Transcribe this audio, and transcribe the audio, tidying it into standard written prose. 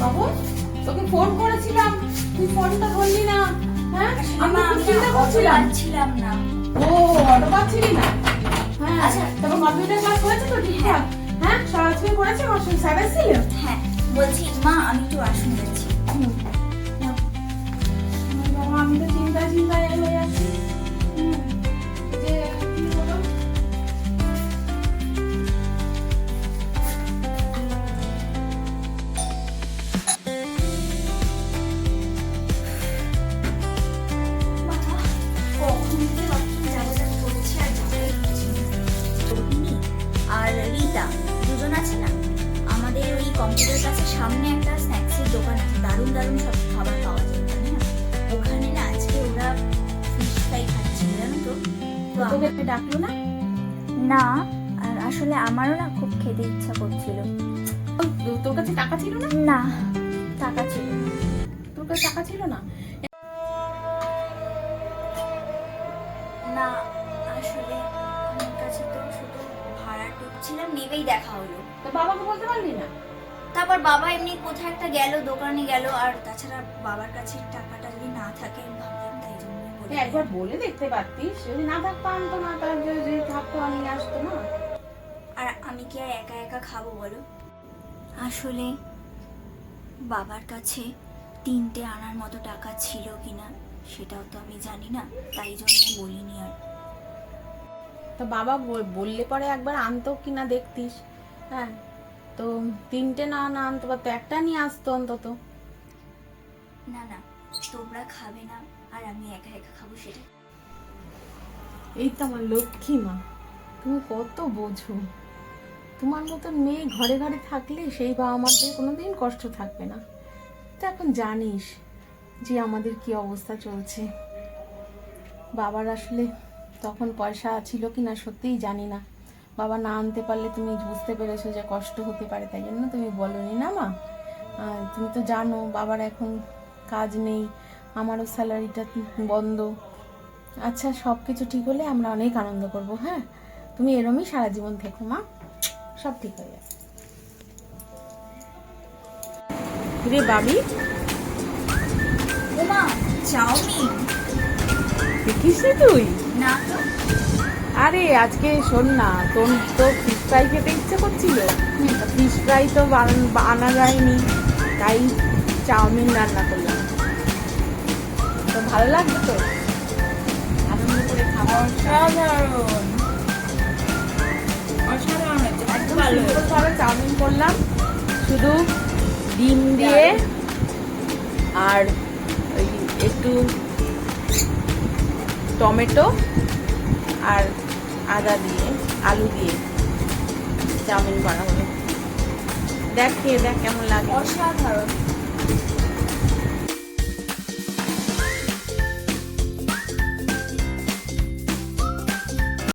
বাবু তোকে ফোন করেছিলাম, তুই ফোনটা ধরলি না। হ্যাঁ আমি চিন্তা করছিলাম না। ও অটো পাচ্ছিলি না? হ্যাঁ আচ্ছা, তবে কম্পিউটার ক্লাস হয়েছে তো ঠিকঠাক? হ্যাঁ সব আজকে করেছে, আমার স্যার এসেছিল? হ্যাঁ বলছি মা আমি একটু ওয়াশরুম যাচ্ছি। বাবা আমি তো চিন্তায় হয়ে যাচ্ছি যে কি হলো। বাবা কখন থেকে ওয়াশরুম যাবো করছি আর যাবোই হচ্ছে না। রোহিণী আর রীতা দুজন আছে না, আমাদের ওই কম্পিউটার ক্লাসের সামনে একটা স্ন্যাক্সের দোকান আছে, দারুণ দারুণ সব খাবার পাওয়া যায় ওখানে না। ওখানে না আজকে ওরা ফিশ ফ্রাই খাচ্ছিল জানো তো। তো তোকে ডাকলো না? না, আর আসলে আমারও না খুব খেতে ইচ্ছা করছিল। তোর কাছে টাকা ছিল না? না টাকা ছিল না। তোর কাছে টাকা ছিল না? না আসলে আমার কাছে তো শুধু ভাড়া ঢুকছিলাম, নেবেই দেখা হলো। তো বাবাকে বলতে পারলি না? তারপর বাবা এমনি কোথায় একটা গেল, দোকানে গেল, আর তাছাড়া বাবার কাছে টাকাটা যদি না থাকে আমি ভাবলাম তাই জন্য বলে একবার বলে দেখতে পারতিস, যদি না থাকতো আনতো না, তার যদি থাকতো নিয়ে আসতো না। আর আমি কি আর একা একা খাবো বলো। আসলে বাবার কাছে 3টে আনার মতো টাকা ছিল কিনা সেটাও তো আমি জানি না, তাই জন্য বলিনি। আর তো বাবা বললে পরে একবার আনতো কিনা দেখতিস। হ্যাঁ তো 3টে না আনতে পারতো, একটা নিয়ে আসতো অন্তত। না না তোমরা খাবে না আর আমি একা একা খাবো সেটা। এই তো আমার লক্ষ্মী মা, তুমি কত বোঝো। তোমার মতন মেয়ে ঘরে ঘরে থাকলে সেই বাবা মাদের কোনোদিন কষ্ট থাকবে না। তো এখন জানিস যে আমাদের কি অবস্থা চলছে। বাবার আসলে তখন পয়সা ছিল কিনা সত্যিই জানি না। বাবা না আনতে পারলে তুমি বুঝতে পেরেছো যে কষ্ট হতে পারে, তাই জন্য তুমি বলোনি না মা। তুমি তো জানো বাবার এখন কাজ নেই, আমারও স্যালারিটা বন্ধ। আচ্ছা সব কিছু ঠিক হলে আমরা অনেক আনন্দ করব। হ্যাঁ তুমি এরমই সারা জীবন থেকো মা, সব ঠিক হয়ে যাবে। রে বাবি, ওমা চাউমিন দেখিস নি তুই? না তো। আরে আজকে শোন না, তোর তো ফিশ ফ্রাই খেতে ইচ্ছে করছিল, ফিশ ফ্রাই তো আনা যায়নি, তাই চাউমিন রান্না করলাম। তো ভালো লাগবে তো, আনন্দ করে খাওয়া। অসাধারণ অসাধারণ একদম সিম্পলভাবে চাউমিন করলাম, শুধু ডিম দিয়ে আর ওই একটু টমেটো আর আদা দিয়ে আলু দিয়ে চাউমিন করা হলো। দেখ খেয়ে দেখ কেমন লাগে। অসাধারণ।